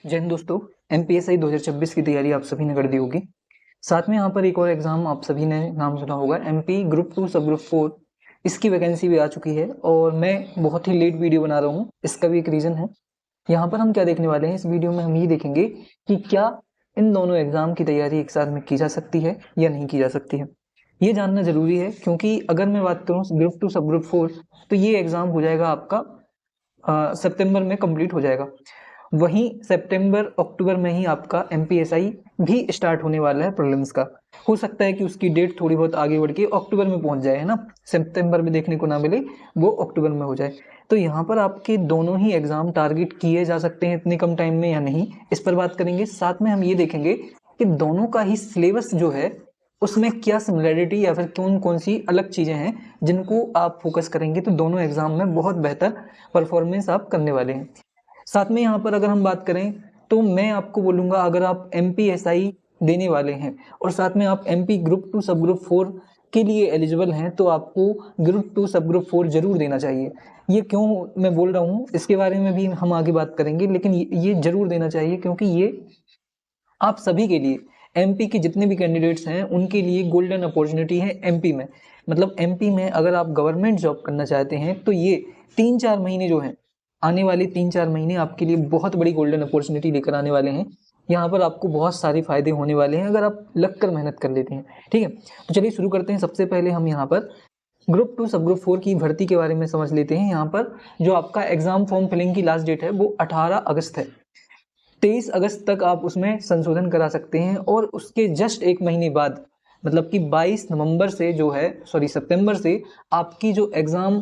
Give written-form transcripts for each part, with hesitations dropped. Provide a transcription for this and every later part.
जय हिंद दोस्तों। एमपीएसआई 2026 की तैयारी आप सभी ने कर दी होगी। साथ में यहाँ पर एक और एग्जाम आप सभी ने नाम सुना होगा, एमपी ग्रुप 2 सब ग्रुप 4। इसकी वैकेंसी भी आ चुकी है और मैं बहुत ही लेट वीडियो बना रहा हूँ। इसका भी एक रीज़न है। यहाँ पर हम क्या देखने वाले हैं, इस वीडियो में हम ये देखेंगे कि क्या इन दोनों एग्जाम की तैयारी एक साथ में की जा सकती है या नहीं की जा सकती है। ये जानना जरूरी है, क्योंकि अगर मैं बात करूँ ग्रुप 2 सब ग्रुप 4, तो ये एग्जाम हो जाएगा आपका सितंबर में कंप्लीट हो जाएगा। वहीं सितंबर अक्टूबर में ही आपका एमपीएसआई भी स्टार्ट होने वाला है प्रीलिम्स का। हो सकता है कि उसकी डेट थोड़ी बहुत आगे बढ़ के अक्टूबर में पहुंच जाए, है ना। सितंबर में देखने को ना मिले, वो अक्टूबर में हो जाए। तो यहाँ पर आपके दोनों ही एग्जाम टारगेट किए जा सकते हैं इतने कम टाइम में या नहीं, इस पर बात करेंगे। साथ में हम ये देखेंगे कि दोनों का ही सिलेबस जो है उसमें क्या सिमिलैरिटी या फिर कौन कौन सी अलग चीजें हैं जिनको आप फोकस करेंगे तो दोनों एग्जाम में बहुत बेहतर परफॉर्मेंस आप करने वाले हैं। साथ में यहाँ पर अगर हम बात करें तो मैं आपको बोलूंगा, अगर आप एमपीएसआई देने वाले हैं और साथ में आप एमपी ग्रुप 2 सब ग्रुप 4 के लिए एलिजिबल हैं, तो आपको ग्रुप 2 सब ग्रुप 4 जरूर देना चाहिए। ये क्यों मैं बोल रहा हूँ इसके बारे में भी हम आगे बात करेंगे, लेकिन ये जरूर देना चाहिए क्योंकि ये आप सभी के लिए, एमपी के जितने भी कैंडिडेट्स हैं उनके लिए गोल्डन अपॉर्चुनिटी है एमपी में। मतलब एमपी में अगर आप गवर्नमेंट जॉब करना चाहते हैं तो ये 3-4 महीने जो हैं, आने वाले 3-4 महीने आपके लिए बहुत बड़ी गोल्डन अपॉर्चुनिटी लेकर आने वाले हैं। यहाँ पर आपको बहुत सारे फायदे होने वाले हैं अगर आप लग कर मेहनत कर लेते हैं। ठीक है, तो चलिए शुरू करते हैं। सबसे पहले हम यहाँ पर ग्रुप 2 सब ग्रुप 4 की भर्ती के बारे में समझ लेते हैं। यहाँ पर जो आपका एग्जाम फॉर्म फिलिंग की लास्ट डेट है वो 18 अगस्त है। 23 अगस्त तक आप उसमें संशोधन करा सकते हैं और उसके जस्ट एक महीने बाद, मतलब कि 22 नवंबर से जो है, सॉरी सितंबर से आपकी जो एग्जाम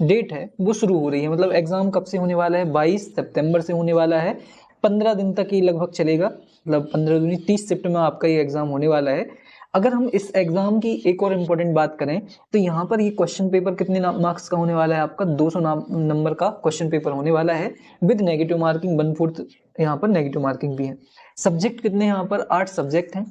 डेट है वो शुरू हो रही है। मतलब एग्जाम कब से होने वाला है, 22 सितंबर से होने वाला है। 15 दिन तक ये लगभग चलेगा, मतलब 15 दूनी 30 सितंबर आपका ये एग्जाम होने वाला है। अगर हम इस एग्जाम की एक और इम्पोर्टेंट बात करें तो यहाँ पर ये क्वेश्चन पेपर कितने मार्क्स का होने वाला है, आपका 200 नंबर का क्वेश्चन पेपर होने वाला है विद नेगेटिव मार्किंग 1/4। यहाँ पर नेगेटिव मार्किंग भी है। सब्जेक्ट कितने, यहाँ पर 8 सब्जेक्ट हैं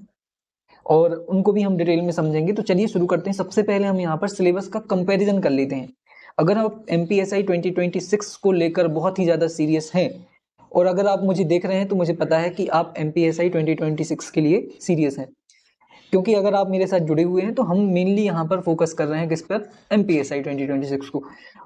और उनको भी हम डिटेल में समझेंगे। तो चलिए शुरू करते हैं। सबसे पहले हम यहाँ पर सिलेबस का कंपैरिजन कर लेते हैं। अगर आप एमपीएसआई 2026 को लेकर बहुत ही ज़्यादा सीरियस हैं और अगर आप मुझे देख रहे हैं तो मुझे पता है कि आप एमपीएसआई 2026 के लिए सीरियस हैं, क्योंकि अगर आप मेरे साथ जुड़े हुए हैं तो हम मेनली यहाँ पर फोकस कर रहे हैं किस पर, एमपीएसआई 2026 को।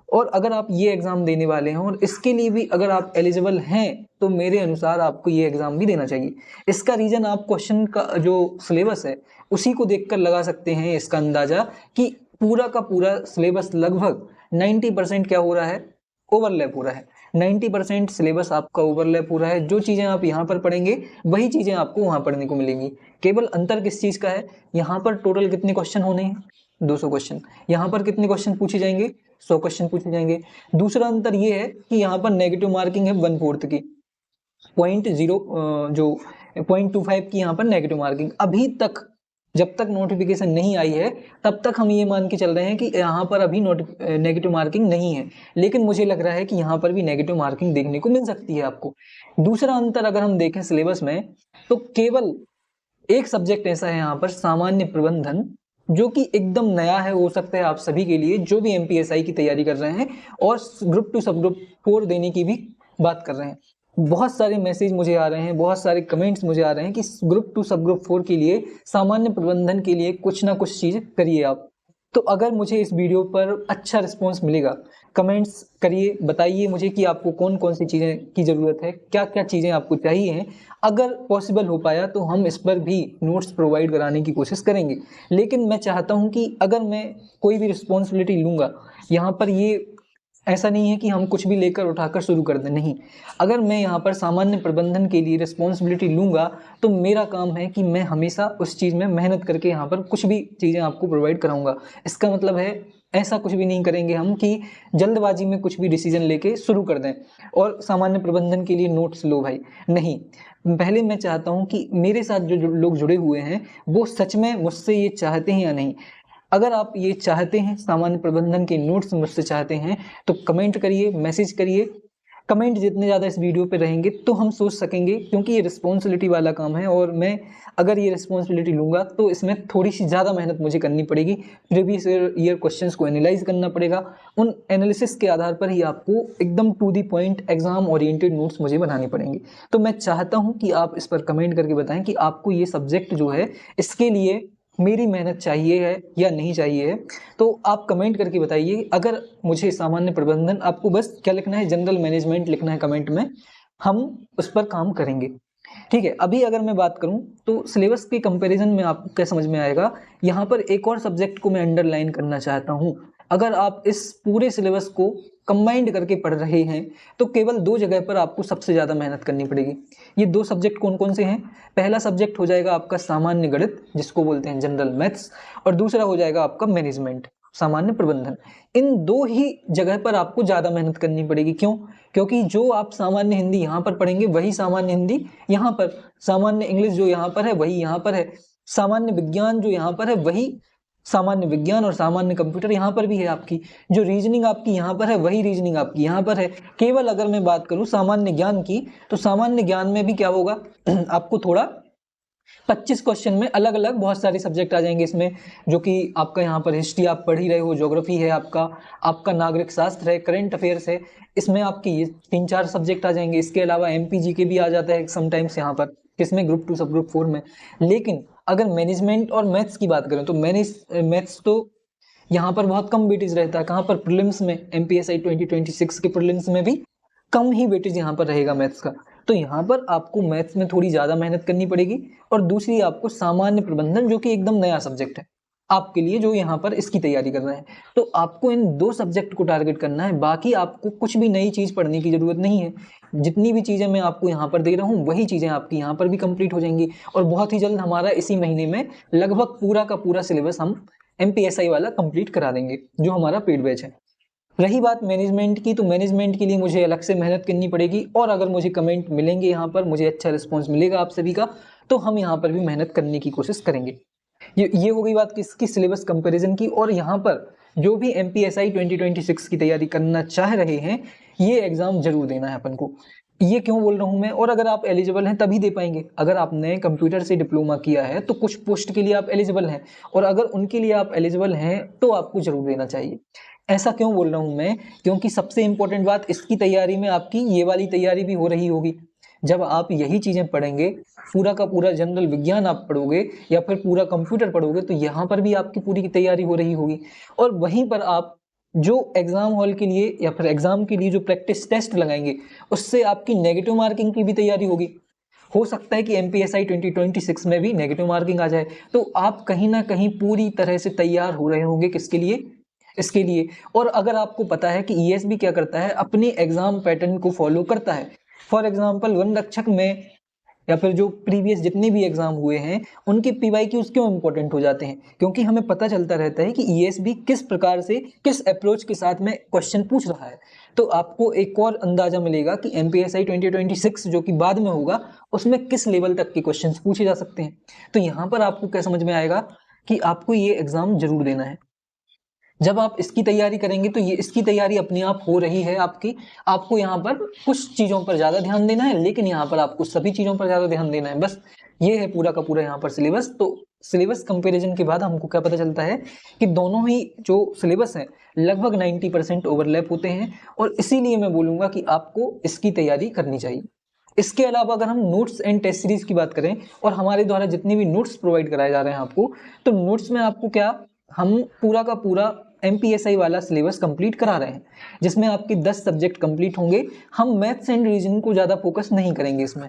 और अगर आप ये एग्जाम देने वाले हैं और इसके लिए भी अगर आप एलिजिबल हैं तो मेरे अनुसार आपको ये एग्जाम भी देना चाहिए। इसका रीजन आप क्वेश्चन का जो सिलेबस है उसी को देखकर लगा सकते हैं इसका अंदाजा कि पूरा का पूरा सिलेबस लगभग 90% क्या हो रहा है, ओवरलैप हो रहा है। 90% सिलेबस आपका ओवरलैप हो रहा है। जो चीजें आप यहाँ पर पढ़ेंगे वही चीजें आपको वहां पढ़ने को मिलेंगी। केवल अंतर किस चीज का है, यहाँ पर टोटल कितने क्वेश्चन होने हैं, 200 क्वेश्चन। यहाँ पर कितने क्वेश्चन पूछे जाएंगे, 100 क्वेश्चन पूछे जाएंगे। दूसरा अंतर ये है कि यहाँ पर नेगेटिव मार्किंग है 1/4 की, 0.25 की यहाँ पर नेगेटिव मार्किंग। अभी तक जब तक नोटिफिकेशन नहीं आई है तब तक हम ये मान के चल रहे हैं कि यहाँ पर अभी नेगेटिव मार्किंग नहीं है, लेकिन मुझे लग रहा है कि यहाँ पर भी नेगेटिव मार्किंग देखने को मिल सकती है आपको। दूसरा अंतर अगर हम देखें सिलेबस में तो केवल एक सब्जेक्ट ऐसा है यहाँ पर, सामान्य प्रबंधन, जो कि एकदम नया है। हो सकता है आप सभी के लिए जो भी एमपीएसआई की तैयारी कर रहे हैं और ग्रुप 2 सब ग्रुप 4 देने की भी बात कर रहे हैं, बहुत सारे मैसेज मुझे आ रहे हैं, बहुत सारे कमेंट्स मुझे आ रहे हैं कि ग्रुप 2 सब ग्रुप 4 के लिए, सामान्य प्रबंधन के लिए कुछ ना कुछ चीज करिए आप। तो अगर मुझे इस वीडियो पर अच्छा रिस्पॉन्स मिलेगा, कमेंट्स करिए, बताइए मुझे कि आपको कौन कौन सी चीज़ें की ज़रूरत है, क्या क्या चीज़ें आपको चाहिए हैं। अगर पॉसिबल हो पाया तो हम इस पर भी नोट्स प्रोवाइड कराने की कोशिश करेंगे। लेकिन मैं चाहता हूं कि अगर मैं कोई भी रिस्पॉन्सिबिलिटी लूँगा, यहाँ पर ये ऐसा नहीं है कि हम कुछ भी लेकर उठाकर शुरू कर दें, नहीं। अगर मैं यहाँ पर सामान्य प्रबंधन के लिए रिस्पॉन्सिबिलिटी लूँगा तो मेरा काम है कि मैं हमेशा उस चीज़ में मेहनत करके यहाँ पर कुछ भी चीज़ें आपको प्रोवाइड कराऊंगा। इसका मतलब है ऐसा कुछ भी नहीं करेंगे हम कि जल्दबाजी में कुछ भी डिसीजन लेके शुरू कर दें और सामान्य प्रबंधन के लिए नोट्स लो भाई, नहीं। पहले मैं चाहता हूँ कि मेरे साथ जो लोग जुड़े हुए हैं वो सच में मुझसे ये चाहते हैं या नहीं। अगर आप ये चाहते हैं, सामान्य प्रबंधन के नोट्स मुझसे चाहते हैं, तो कमेंट करिए, मैसेज करिए। कमेंट जितने ज़्यादा इस वीडियो पे रहेंगे तो हम सोच सकेंगे, क्योंकि ये रिस्पॉन्सिबिलिटी वाला काम है और मैं अगर ये रिस्पॉन्सिबिलिटी लूँगा तो इसमें थोड़ी सी ज़्यादा मेहनत मुझे करनी पड़ेगी। प्रीवियस ईयर क्वेश्चंस को एनालाइज करना पड़ेगा, उन एनालिसिस के आधार पर ही आपको एकदम to the point exam oriented notes मुझे बनाने पड़ेंगे। तो मैं चाहता हूँ कि आप इस पर कमेंट करके बताएं कि आपको ये सब्जेक्ट जो है इसके लिए मेरी मेहनत चाहिए है या नहीं चाहिए है। तो आप कमेंट करके बताइए। अगर मुझे सामान्य प्रबंधन, आपको बस क्या लिखना है, जनरल मैनेजमेंट लिखना है कमेंट में, हम उस पर काम करेंगे। ठीक है, अभी अगर मैं बात करूं तो सिलेबस के कंपैरिजन में आपको क्या समझ में आएगा, यहाँ पर एक और सब्जेक्ट को मैं अंडरलाइन करना चाहता हूं। अगर आप इस पूरे सिलेबस को कंबाइंड करके पढ़ रहे हैं तो केवल दो जगह पर आपको सबसे ज़्यादा मेहनत करनी पड़ेगी। ये दो सब्जेक्ट कौन कौन से हैं? पहला सब्जेक्ट हो जाएगा आपका सामान्य गणित, जिसको बोलते हैं जनरल मैथ्स, और दूसरा हो जाएगा आपका मैनेजमेंट, सामान्य प्रबंधन। इन दो ही जगह पर आपको ज़्यादा मेहनत करनी पड़ेगी। क्यों? क्योंकि जो आप सामान्य हिंदी यहाँ पर पढ़ेंगे वही सामान्य हिंदी यहाँ पर, सामान्य इंग्लिश जो यहाँ पर है वही यहाँ पर है, सामान्य विज्ञान जो यहाँ पर है वही सामान्य विज्ञान, और सामान्य कंप्यूटर यहाँ पर भी है आपकी, जो रीजनिंग आपकी यहाँ पर है वही रीजनिंग आपकी यहाँ पर है। केवल अगर मैं बात करूँ सामान्य ज्ञान की, तो सामान्य ज्ञान में भी क्या होगा आपको थोड़ा 25 क्वेश्चन में अलग अलग बहुत सारे सब्जेक्ट आ जाएंगे इसमें, जो कि आपका यहाँ पर हिस्ट्री आप पढ़ ही रहे हो, ज्योग्राफी है आपका नागरिक शास्त्र है, करंट अफेयर्स है, इसमें आपके ये 3-4 सब्जेक्ट आ जाएंगे। इसके अलावा एमपीजी के भी आ जाता है समटाइम्स यहाँ पर, किसमें, ग्रुप 2 सब ग्रुप 4 में। लेकिन अगर मैनेजमेंट और मैथ्स की बात करें तो मैथ्स तो यहाँ पर बहुत कम वेटेज रहता है। कहाँ पर? प्रीलिम्स में, एमपीएसआई 2026 के प्रीलिम्स में भी कम ही वेटेज यहाँ पर रहेगा मैथ्स का। तो यहाँ पर आपको मैथ्स में थोड़ी ज़्यादा मेहनत करनी पड़ेगी, और दूसरी आपको सामान्य प्रबंधन, जो कि एकदम नया सब्जेक्ट है आपके लिए, जो यहाँ पर इसकी तैयारी कर रहे हैं। तो आपको इन दो सब्जेक्ट को टारगेट करना है, बाकी आपको कुछ भी नई चीज़ पढ़ने की जरूरत नहीं है। जितनी भी चीज़ें मैं आपको यहाँ पर दे रहा हूँ वही चीज़ें आपकी यहाँ पर भी कंप्लीट हो जाएंगी, और बहुत ही जल्द हमारा इसी महीने में लगभग पूरा का पूरा सिलेबस हम एमपीएसआई वाला कंप्लीट करा देंगे, जो हमारा पेड बैच है। रही बात मैनेजमेंट की, तो मैनेजमेंट के लिए मुझे अलग से मेहनत करनी पड़ेगी, और अगर मुझे कमेंट मिलेंगे यहाँ पर, मुझे अच्छा रिस्पॉन्स मिलेगा आप सभी का, तो हम यहाँ पर भी मेहनत करने की कोशिश करेंगे। ये हो गई बात किसकी, सिलेबस कंपैरिजन की। और यहाँ पर जो भी एमपीएसआई 2026 की तैयारी करना चाह रहे हैं, ये एग्जाम जरूर देना है अपन को। ये क्यों बोल रहा हूं मैं, और अगर आप एलिजिबल हैं तभी दे पाएंगे। अगर आपने कंप्यूटर से डिप्लोमा किया है तो कुछ पोस्ट के लिए आप एलिजिबल हैं, और अगर उनके लिए आप एलिजिबल हैं तो आपको जरूर देना चाहिए। ऐसा क्यों बोल रहा हूं मैं, क्योंकि सबसे इंपॉर्टेंट बात, इसकी तैयारी में आपकी ये वाली तैयारी भी हो रही होगी। जब आप यही चीजें पढ़ेंगे, पूरा का पूरा जनरल विज्ञान आप पढ़ोगे या फिर पूरा कंप्यूटर पढ़ोगे, तो यहाँ पर भी आपकी पूरी की तैयारी हो रही होगी। और वहीं पर आप जो एग्जाम हॉल के लिए या फिर एग्जाम के लिए जो प्रैक्टिस टेस्ट लगाएंगे, उससे आपकी नेगेटिव मार्किंग की भी तैयारी होगी। हो सकता है कि एमपीएसआई 2026 में भी नेगेटिव मार्किंग आ जाए, तो आप कहीं ना कहीं पूरी तरह से तैयार हो रहे होंगे किसके लिए, इसके लिए। और अगर आपको पता है कि ईएसबी क्या करता है, अपने एग्जाम पैटर्न को फॉलो करता है। फॉर एग्जाम्पल वन रक्षक में या फिर जो प्रीवियस जितने भी एग्जाम हुए हैं, उनके पीवाईक्यूज क्यों इंपॉर्टेंट हो जाते हैं, क्योंकि हमें पता चलता रहता है कि ईएसबी किस प्रकार से, किस अप्रोच के साथ में क्वेश्चन पूछ रहा है। तो आपको एक और अंदाजा मिलेगा कि एमपीएसआई 2026 जो कि बाद में होगा, उसमें किस लेवल तक के क्वेश्चन पूछे जा सकते हैं। तो यहाँ पर आपको क्या समझ में आएगा कि आपको ये एग्जाम जरूर देना है। जब आप इसकी तैयारी करेंगे तो ये इसकी तैयारी अपने आप हो रही है आपकी। आपको यहाँ पर कुछ चीजों पर ज्यादा ध्यान देना है, लेकिन यहाँ पर आपको सभी चीजों पर ज्यादा ध्यान देना है। बस ये है पूरा का पूरा यहाँ पर सिलेबस। तो सिलेबस कंपैरिजन के बाद हमको क्या पता चलता है कि दोनों ही जो सिलेबस है लगभग 90% ओवरलैप होते हैं, और इसीलिए मैं बोलूंगा कि आपको इसकी तैयारी करनी चाहिए। इसके अलावा अगर हम नोट्स एंड टेस्ट सीरीज की बात करें, और हमारे द्वारा जितने भी नोट्स प्रोवाइड कराए जा रहे हैं आपको, तो नोट्स में आपको क्या, हम पूरा का पूरा एमपीएसआई वाला सिलेबस कंप्लीट करा रहे हैं, जिसमें आपके 10 सब्जेक्ट कंप्लीट होंगे। हम मैथ्स एंड रीजनिंग को ज़्यादा फोकस नहीं करेंगे, इसमें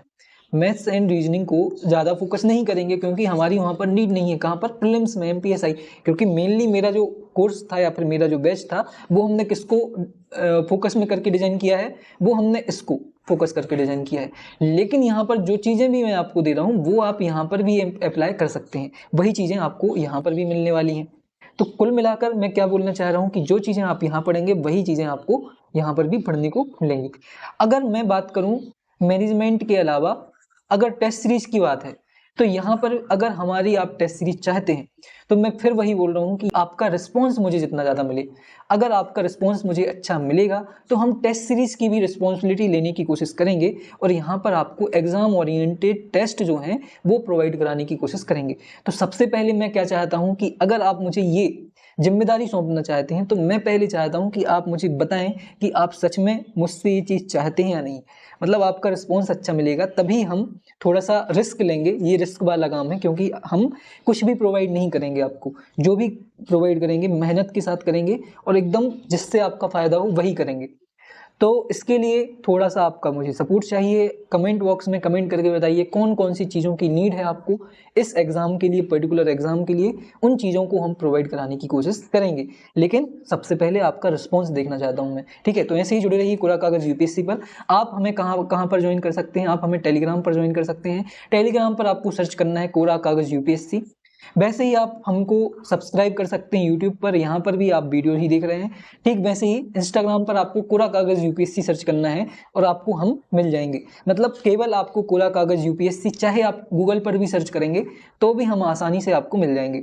मैथ्स एंड रीजनिंग को ज़्यादा फोकस नहीं करेंगे, क्योंकि हमारी वहाँ पर नीड नहीं है। कहाँ पर? प्रीलिम्स में, एमपीएसआई। क्योंकि मेनली मेरा जो कोर्स था या फिर मेरा जो बैच था, वो हमने किसको फोकस में करके डिजाइन किया है, वो हमने इसको फोकस करके डिजाइन किया है। लेकिन यहाँ पर जो चीज़ें भी मैं आपको दे रहा हूँ, वो आप यहाँ पर भी अप्लाई कर सकते हैं, वही चीज़ें आपको यहाँ पर भी मिलने वाली हैं। तो कुल मिलाकर मैं क्या बोलना चाह रहा हूं कि जो चीजें आप यहाँ पढ़ेंगे वही चीजें आपको यहाँ पर भी पढ़ने को मिलेंगी। अगर मैं बात करूं मैनेजमेंट के अलावा, अगर टेस्ट सीरीज की बात है, तो यहाँ पर अगर हमारी आप टेस्ट सीरीज चाहते हैं तो मैं फिर वही बोल रहा हूँ कि आपका रिस्पॉन्स मुझे जितना ज़्यादा मिले, अगर आपका रिस्पॉन्स मुझे अच्छा मिलेगा तो हम टेस्ट सीरीज की भी रिस्पॉन्सिबिलिटी लेने की कोशिश करेंगे और यहाँ पर आपको एग्जाम ओरिएंटेड टेस्ट जो हैं वो प्रोवाइड कराने की कोशिश करेंगे। तो सबसे पहले मैं क्या चाहता हूँ कि अगर आप मुझे ये जिम्मेदारी सौंपना चाहते हैं तो मैं पहले चाहता हूं कि आप मुझे बताएं कि आप सच में मुझसे ये चीज़ चाहते हैं या नहीं। मतलब आपका रिस्पॉन्स अच्छा मिलेगा तभी हम थोड़ा सा रिस्क लेंगे, ये रिस्क वाला काम है क्योंकि हम कुछ भी प्रोवाइड नहीं करेंगे आपको, जो भी प्रोवाइड करेंगे मेहनत के साथ करेंगे और एकदम जिससे आपका फ़ायदा हो वही करेंगे। तो इसके लिए थोड़ा सा आपका मुझे सपोर्ट चाहिए। कमेंट बॉक्स में कमेंट करके बताइए कौन कौन सी चीज़ों की नीड है आपको इस एग्ज़ाम के लिए, पर्टिकुलर एग्ज़ाम के लिए। उन चीज़ों को हम प्रोवाइड कराने की कोशिश करेंगे, लेकिन सबसे पहले आपका रिस्पॉन्स देखना चाहता हूं मैं। ठीक है, तो ऐसे ही जुड़े रहिए कोरा कागज यूपीएससी पर। आप हमें कहाँ पर ज्वाइन कर सकते हैं? आप हमें टेलीग्राम पर ज्वाइन कर सकते हैं। टेलीग्राम पर आपको सर्च करना है कोरा कागज यूपीएससी। वैसे ही आप हमको सब्सक्राइब कर सकते हैं यूट्यूब पर, यहाँ पर भी आप वीडियो ही देख रहे हैं। ठीक वैसे ही इंस्टाग्राम पर आपको कोरा कागज यूपीएससी सर्च करना है और आपको हम मिल जाएंगे। मतलब केवल आपको कोरा कागज यूपीएससी, चाहे आप गूगल पर भी सर्च करेंगे तो भी हम आसानी से आपको मिल जाएंगे।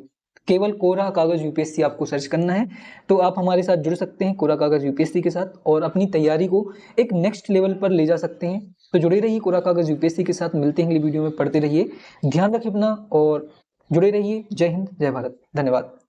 केवल कोरा कागज यूपीएससी आपको सर्च करना है, तो आप हमारे साथ जुड़ सकते हैं कोरा कागज यूपीएससी के साथ और अपनी तैयारी को एक नेक्स्ट लेवल पर ले जा सकते हैं। तो जुड़े रहिए कोरा कागज यूपीएससी के साथ। मिलते हैं अगली वीडियो में, पढ़ते रहिए, ध्यान रखिए अपना और जुड़े रहिए। जय हिंद, जय भारत, धन्यवाद।